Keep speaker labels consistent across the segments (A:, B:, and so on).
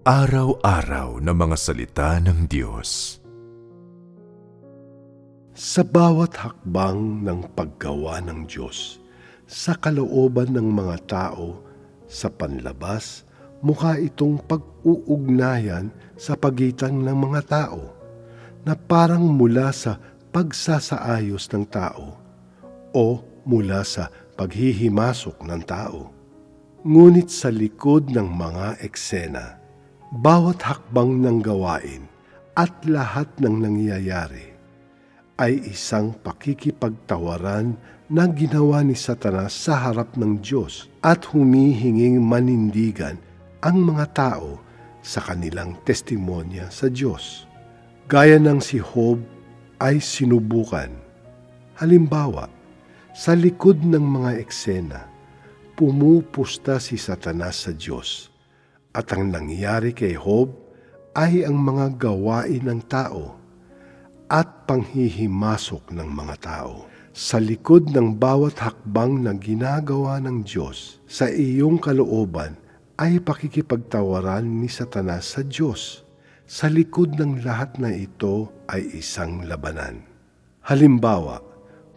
A: Araw-araw na mga salita ng Diyos.
B: Sa bawat hakbang ng paggawa ng Diyos, sa kalooban ng mga tao, sa panlabas, mukha itong pag-uugnayan sa pagitan ng mga tao, na parang mula sa pagsasaayos ng tao o mula sa paghihimasok ng tao. Ngunit sa likod ng mga eksena, bawat hakbang ng gawain at lahat ng nangyayari ay isang pakikipagtawaran na ginawa ni Satanas sa harap ng Diyos at humihinging manindigan ang mga tao sa kanilang testimonya sa Diyos. Gaya ng si Job ay sinubukan. Halimbawa, sa likod ng mga eksena, pumupusta si Satanas sa Diyos. At ang nangyari kay Job ay ang mga gawain ng tao at panghihimasok ng mga tao. Sa likod ng bawat hakbang na ginagawa ng Diyos sa iyong kalooban ay pakikipagtawaran ni Satanas sa Diyos. Sa likod ng lahat na ito ay isang labanan. Halimbawa,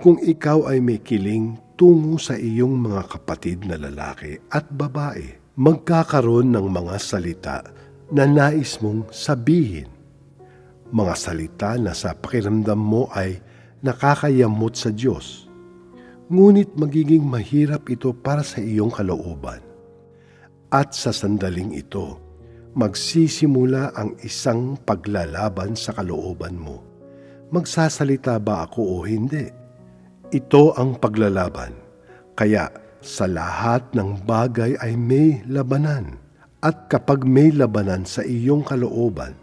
B: kung ikaw ay may kiling tungo sa iyong mga kapatid na lalaki at babae, magkakaroon ng mga salita na nais mong sabihin. Mga salita na sa pakiramdam mo ay nakakayamot sa Diyos. Ngunit magiging mahirap ito para sa iyong kalooban. At sa sandaling ito, magsisimula ang isang paglalaban sa kalooban mo. Magsasalita ba ako o hindi? Ito ang paglalaban. Kaya, sa lahat ng bagay ay may labanan, at kapag may labanan sa iyong kalooban,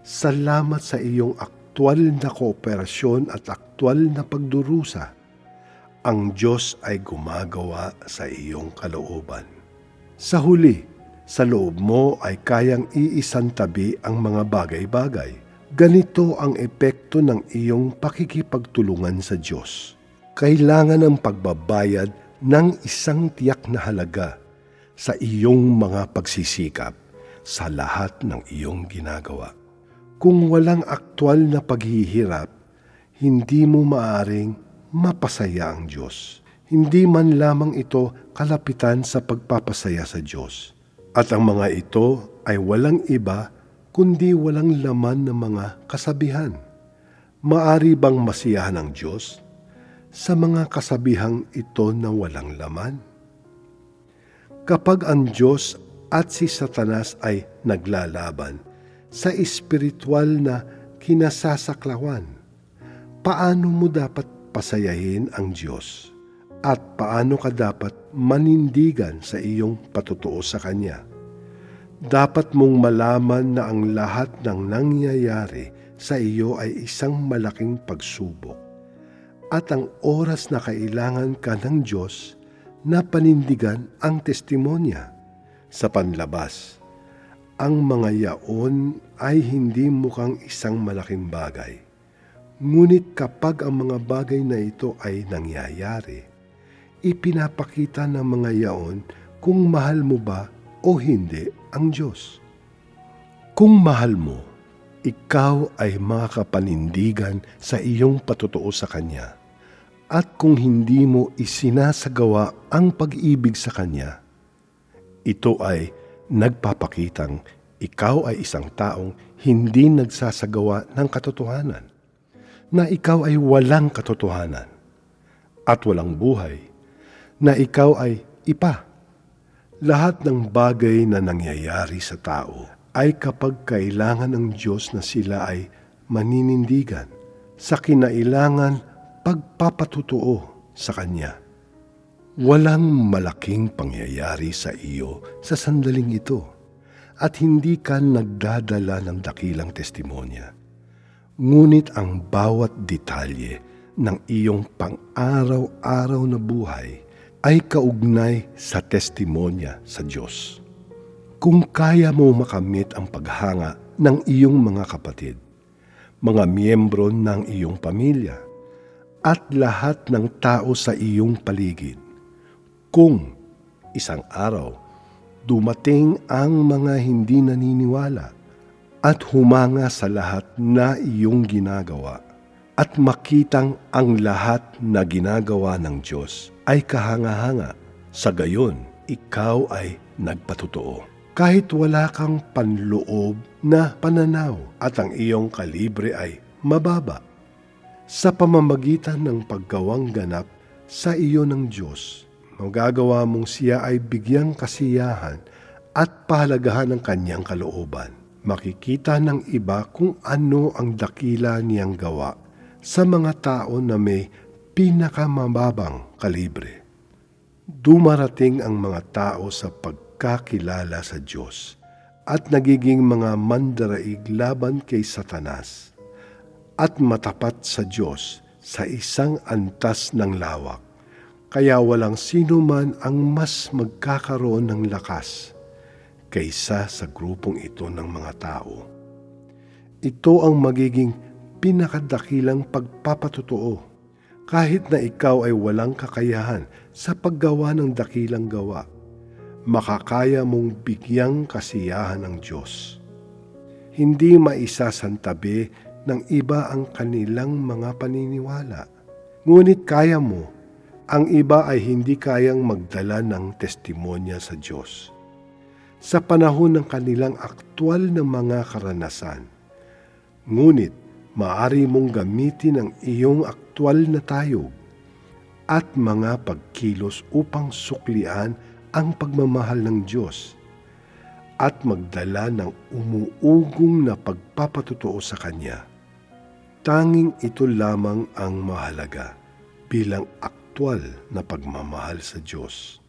B: salamat sa iyong aktwal na kooperasyon at aktwal na pagdurusa, ang Diyos ay gumagawa sa iyong kalooban. Sa huli, sa loob mo ay kayang iisantabi ang mga bagay-bagay. Ganito ang epekto ng iyong pakikipagtulungan sa Diyos. Kailangan ng pagbabayad ng isang tiyak na halaga sa iyong mga pagsisikap sa lahat ng iyong ginagawa. Kung walang aktwal na paghihirap, hindi mo maaring mapasaya ang Diyos. Hindi man lamang ito kalapitan sa pagpapasaya sa Diyos. At ang mga ito ay walang iba kundi walang laman ng mga kasabihan. Maari bang masiyahan ang Diyos sa mga kasabihang ito na walang laman? Kapag ang Diyos at si Satanas ay naglalaban sa espiritual na kinasasaklawan, paano mo dapat pasayahin ang Diyos? At paano ka dapat manindigan sa iyong patutuo sa Kanya? Dapat mong malaman na ang lahat ng nangyayari sa iyo ay isang malaking pagsubok. At ang oras na kailangan ka ng Diyos na panindigan ang testimonya. Sa panlabas, ang mga yaon ay hindi mukhang isang malaking bagay. Ngunit kapag ang mga bagay na ito ay nangyayari, ipinapakita ng mga yaon kung mahal mo ba o hindi ang Diyos. Kung mahal mo, ikaw ay makakapanindigan sa iyong patutuo sa Kanya. At kung hindi mo isinasagawa ang pag-ibig sa Kanya, ito ay nagpapakitang ikaw ay isang taong hindi nagsasagawa ng katotohanan, na ikaw ay walang katotohanan at walang buhay, na ikaw ay ipa. Lahat ng bagay na nangyayari sa tao ay kapag kailangan ng Diyos na sila ay maninindigan sa kinailangan pagpapatutuo sa Kanya. Walang malaking pangyayari sa iyo sa sandaling ito at hindi ka nagdadala ng dakilang testimonya. Ngunit ang bawat detalye ng iyong pang-araw-araw na buhay ay kaugnay sa testimonya sa Diyos. Kung kaya mo makamit ang paghanga ng iyong mga kapatid, mga miyembro ng iyong pamilya, at lahat ng tao sa iyong paligid, kung isang araw Dumating ang mga hindi naniniwala at humanga sa lahat na iyong ginagawa at makitang ang lahat na ginagawa ng Diyos ay kahanga-hanga. Sa gayon, ikaw ay nagpatotoo. Kahit wala kang panloob na pananaw at ang iyong kalibre ay mababa, sa pamamagitan ng paggawang ganap sa iyo ng Diyos, magagawa mong siya ay bigyang kasiyahan at pahalagahan ng kanyang kalooban. Makikita ng iba kung ano ang dakila niyang gawa sa mga tao na may pinakamababang kalibre. Dumarating ang mga tao sa pagkakilala sa Diyos at nagiging mga mandaraig laban kay Satanas at matapat sa Diyos sa isang antas ng lawak. Kaya walang sino man ang mas magkakaroon ng lakas kaysa sa grupong ito ng mga tao. Ito ang magiging pinakadakilang pagpapatotoo, kahit na ikaw ay walang kakayahan sa paggawa ng dakilang gawa. Makakaya mong bigyang kasiyahan ng Diyos. Hindi maisasantabi ng iba ang kanilang mga paniniwala. Ngunit kaya mo, ang iba ay hindi kayang magdala ng testimonya sa Diyos. Sa panahon ng kanilang aktwal na mga karanasan. Ngunit, maaari mong gamitin ang iyong aktwal na tayog at mga pagkilos upang suklian ang pagmamahal ng Diyos at magdala ng umuugong na pagpapatotoo sa Kanya. Tanging ito lamang ang mahalaga bilang aktwal na pagmamahal sa Diyos.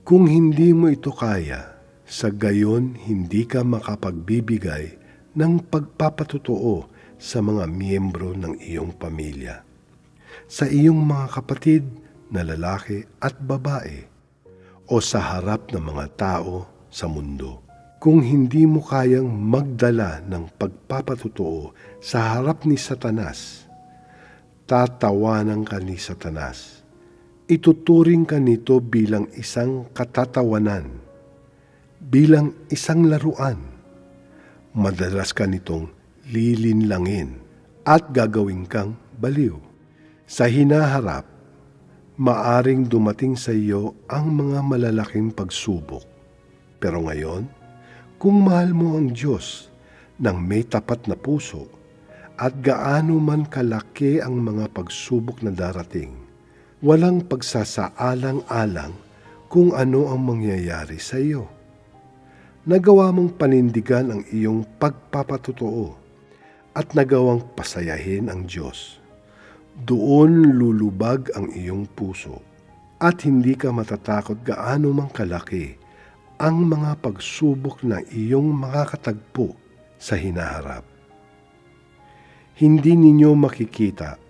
B: Kung hindi mo ito kaya, sa gayon hindi ka makapagbibigay ng pagpapatotoo sa mga miyembro ng iyong pamilya, sa iyong mga kapatid na lalaki at babae, o sa harap ng mga tao sa mundo. Kung hindi mo kayang magdala ng pagpapatotoo sa harap ni Satanas, tatawanan ka ni Satanas. Ituturing ka nito bilang isang katatawanan, bilang isang laruan. Madalas ka nitong lilinlangin at gagawin kang baliw. Sa hinaharap, maaring dumating sa iyo ang mga malalaking pagsubok. Pero ngayon, kung mahal mo ang Diyos ng may tapat na puso at gaano man kalaki ang mga pagsubok na darating, walang pagsasaalang-alang kung ano ang mangyayari sa iyo. Nagawa mong panindigan ang iyong pagpapatotoo at nagawang pasayahin ang Diyos. Doon lulubag ang iyong puso at hindi ka matatakot gaano mang kalaki ang mga pagsubok na iyong makakatagpo sa hinaharap. Hindi ninyo makikita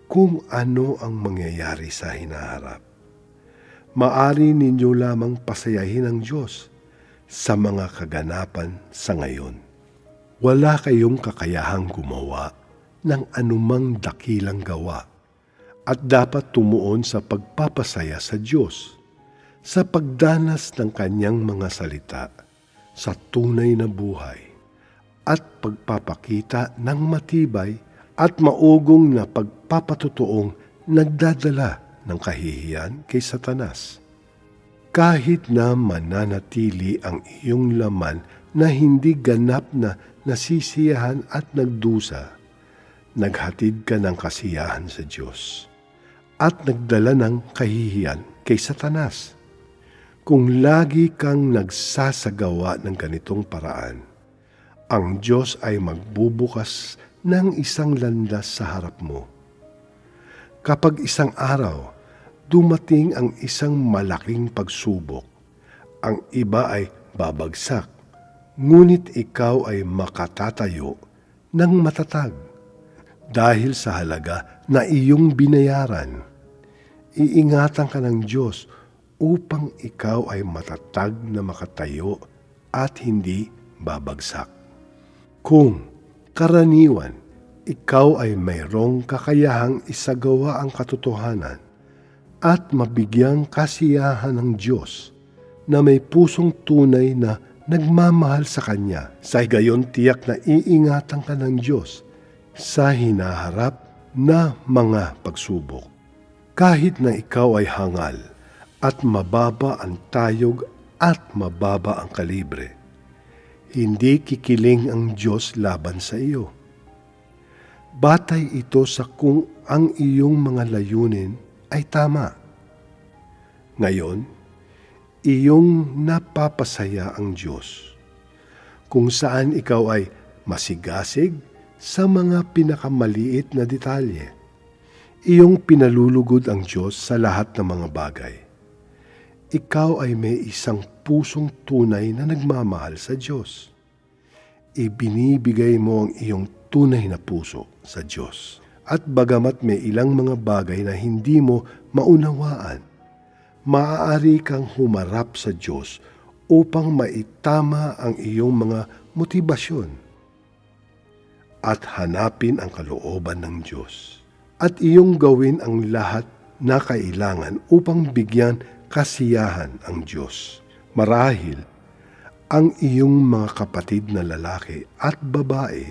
B: kung ano ang mangyayari sa hinaharap. Maari ninyo lamang pasayahin ang Diyos sa mga kaganapan sa ngayon. Wala kayong kakayahang gumawa ng anumang dakilang gawa at dapat tumuon sa pagpapasaya sa Diyos sa pagdanas ng kanyang mga salita sa tunay na buhay at pagpapakita ng matibay at maugong na pagpapatotoong nagdadala ng kahihiyan kay Satanas. Kahit na mananatili ang iyong laman na hindi ganap na nasisiyahan at nagdusa, naghatid ka ng kasiyahan sa Diyos at nagdala ng kahihiyan kay Satanas. Kung lagi kang nagsasagawa ng ganitong paraan, ang Diyos ay magbubukas ng isang landas sa harap mo. Kapag isang araw, dumating ang isang malaking pagsubok, ang iba ay babagsak, ngunit ikaw ay makatatayo ng matatag dahil sa halaga na iyong binayaran. Iingatan ka ng Diyos upang ikaw ay matatag na makatayo at hindi babagsak. Kung karaniwan, ikaw ay mayroong kakayahang isagawa ang katotohanan at mabigyang kasiyahan ng Diyos na may pusong tunay na nagmamahal sa Kanya. Sa gayon tiyak na iingatan ka ng Diyos sa hinaharap na mga pagsubok. Kahit na ikaw ay hangal at mababa ang tayog at mababa ang kalibre, hindi kikiling ang Diyos laban sa iyo. Batay ito sa kung ang iyong mga layunin ay tama. Ngayon, iyong napapasaya ang Diyos, kung saan ikaw ay masigasig sa mga pinakamaliit na detalye. Iyong pinalulugod ang Diyos sa lahat ng mga bagay. Ikaw ay may isang pusong tunay na nagmamahal sa Diyos. Ibinibigay mo ang iyong tunay na puso sa Diyos. At bagamat may ilang mga bagay na hindi mo maunawaan, maaari kang humarap sa Diyos upang maitama ang iyong mga motibasyon at hanapin ang kalooban ng Diyos. At iyong gawin ang lahat na kailangan upang bigyan kasiyahan ang Diyos. Marahil, ang iyong mga kapatid na lalaki at babae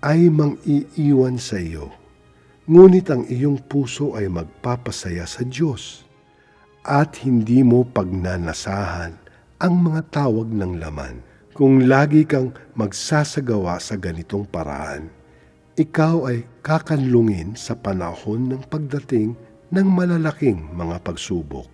B: ay mang-iiwan sa iyo, ngunit ang iyong puso ay magpapasaya sa Diyos at hindi mo pagnanasahan ang mga tawag ng laman. Kung lagi kang magsasagawa sa ganitong paraan, ikaw ay kakanlungin sa panahon ng pagdating ng malalaking mga pagsubok.